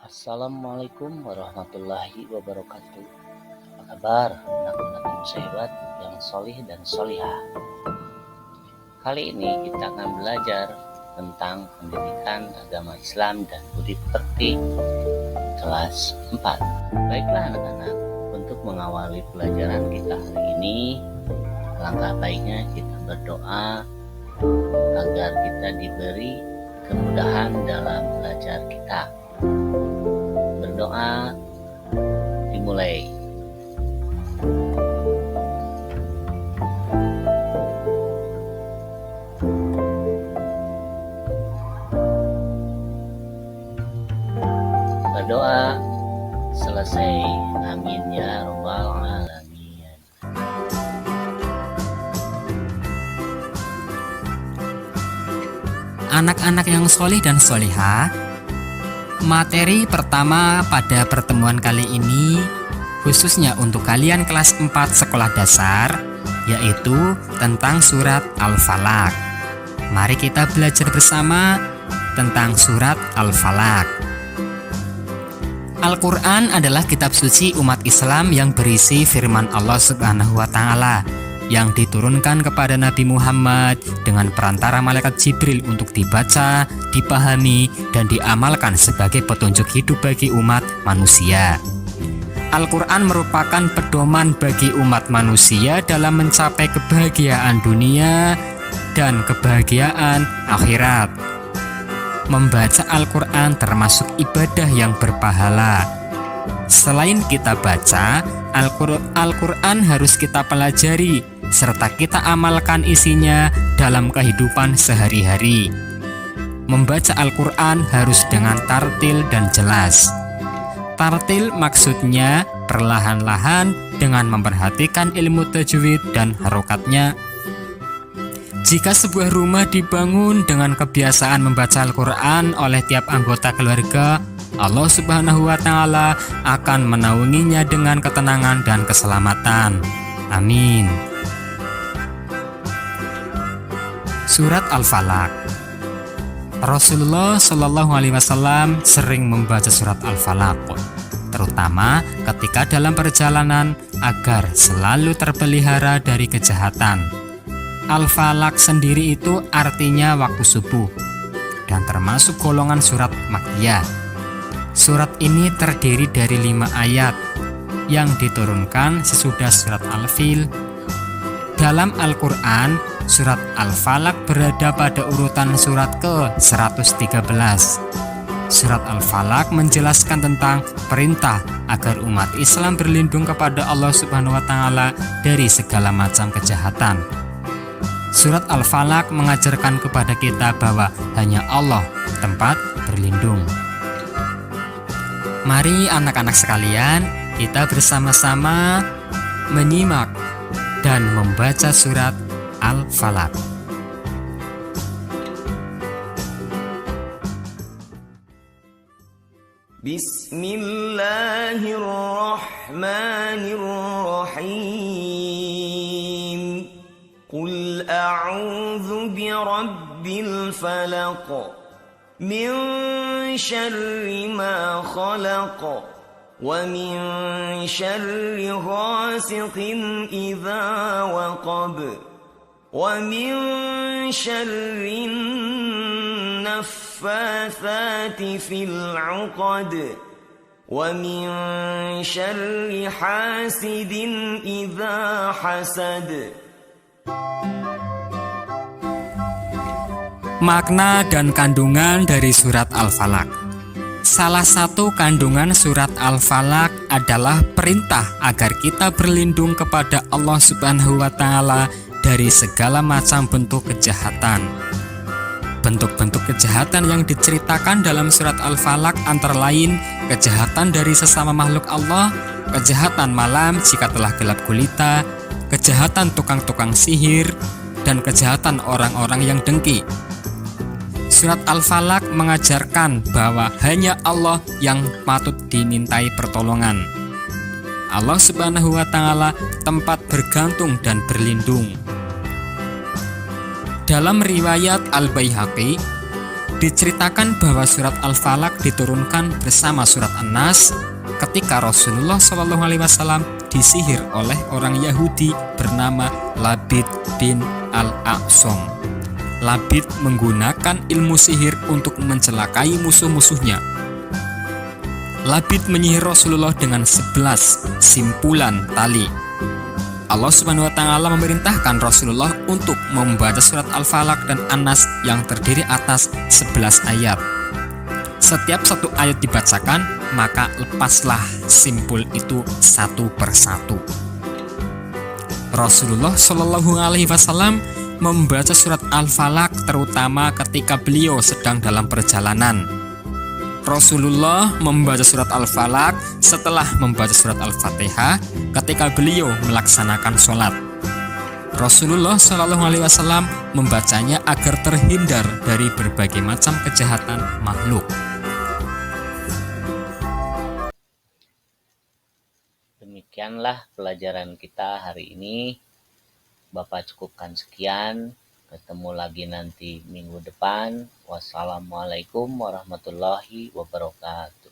Assalamualaikum warahmatullahi wabarakatuh. Apa kabar anak-anak musaibat yang solih dan solihah? Kali ini kita akan belajar tentang pendidikan agama Islam dan budi pekerti kelas 4. Baiklah anak-anak, untuk mengawali pelajaran kita hari ini, alangkah baiknya kita berdoa agar kita diberi kemudahan dalam belajar kita. Berdoa dimulai. Berdoa selesai. Amin ya rabbal alamin. Anak-anak yang solih dan solihah, materi pertama pada pertemuan kali ini khususnya untuk kalian kelas 4 sekolah dasar, yaitu tentang surat Al-Falaq. Mari kita belajar bersama tentang surat Al-Falaq. Al-Quran adalah kitab suci umat Islam yang berisi firman Allah Subhanahu wa Ta'ala yang diturunkan kepada Nabi Muhammad dengan perantara malaikat Jibril untuk dibaca, dipahami, dan diamalkan sebagai petunjuk hidup bagi umat manusia. Al-Quran merupakan pedoman bagi umat manusia dalam mencapai kebahagiaan dunia dan kebahagiaan akhirat. Membaca Al-Quran termasuk ibadah yang berpahala. Selain kita baca, Al-Quran harus kita pelajari serta kita amalkan isinya dalam kehidupan sehari-hari. Membaca Al-Quran harus dengan tartil dan jelas. Tartil maksudnya perlahan-lahan dengan memperhatikan ilmu tajwid dan harokatnya. Jika sebuah rumah dibangun dengan kebiasaan membaca Al-Quran oleh tiap anggota keluarga, Allah Subhanahu wa Ta'ala akan menaunginya dengan ketenangan dan keselamatan. Amin. Surat Al-Falaq. Rasulullah Shallallahu Alaihi Wasallam sering membaca surat Al-Falaq, terutama ketika dalam perjalanan agar selalu terpelihara dari kejahatan. Al-Falaq sendiri itu artinya waktu subuh dan termasuk golongan surat Makkiyah. Surat ini terdiri dari 5 ayat yang diturunkan sesudah surat Al-Fil. Dalam Al-Quran, surat Al-Falaq berada pada urutan surat ke-113. Surat Al-Falaq menjelaskan tentang perintah agar umat Islam berlindung kepada Allah Subhanahu wa Ta'ala dari segala macam kejahatan. Surat Al-Falaq mengajarkan kepada kita bahwa hanya Allah tempat berlindung. Mari anak-anak sekalian, kita bersama-sama menyimak dan membaca surat Al-Falaq. Bismillahirrahmanirrahim. Qul a'udzu birabbil falaq min syarri ma khalaq wa min syarri ghasiqin idza waqab wa min syarri naffatsati fil 'uqad wa min syarri hasidin idza hasad. Makna dan kandungan dari surat Al-Falaq. Salah satu kandungan surat Al-Falaq adalah perintah agar kita berlindung kepada Allah Subhanahu wa Ta'ala dari segala macam bentuk kejahatan. Bentuk-bentuk kejahatan yang diceritakan dalam surat Al-Falaq antara lain kejahatan dari sesama makhluk Allah, kejahatan malam jika telah gelap gulita, kejahatan tukang-tukang sihir, dan kejahatan orang-orang yang dengki. Surat Al-Falaq mengajarkan bahwa hanya Allah yang patut dimintai pertolongan. Allah Subhanahu wa Ta'ala tempat bergantung dan berlindung. Dalam riwayat Al-Baihaqi Diceritakan bahwa surat Al-Falaq diturunkan bersama surat An-Nas ketika Rasulullah SAW disihir oleh orang Yahudi bernama Labid bin Al-A'sam. Labid menggunakan ilmu sihir untuk mencelakai musuh-musuhnya. Labid menyihir Rasulullah dengan 11 simpulan tali. Allah Subhanahu wa taala memerintahkan Rasulullah untuk membaca surat Al-Falaq dan An-Nas yang terdiri atas 11 ayat. Setiap satu ayat dibacakan, maka lepaslah simpul itu satu persatu. Rasulullah Shallallahu alaihi wasallam membaca surat Al-Falaq terutama ketika beliau sedang dalam perjalanan. Rasulullah membaca surat Al-Falaq setelah membaca surat Al-Fatihah ketika beliau melaksanakan sholat. Rasulullah Shallallahu alaihi wasallam membacanya agar terhindar dari berbagai macam kejahatan makhluk. Demikianlah pelajaran kita hari ini. Bapak cukupkan sekian. Ketemu lagi nanti minggu depan. Wassalamualaikum warahmatullahi wabarakatuh.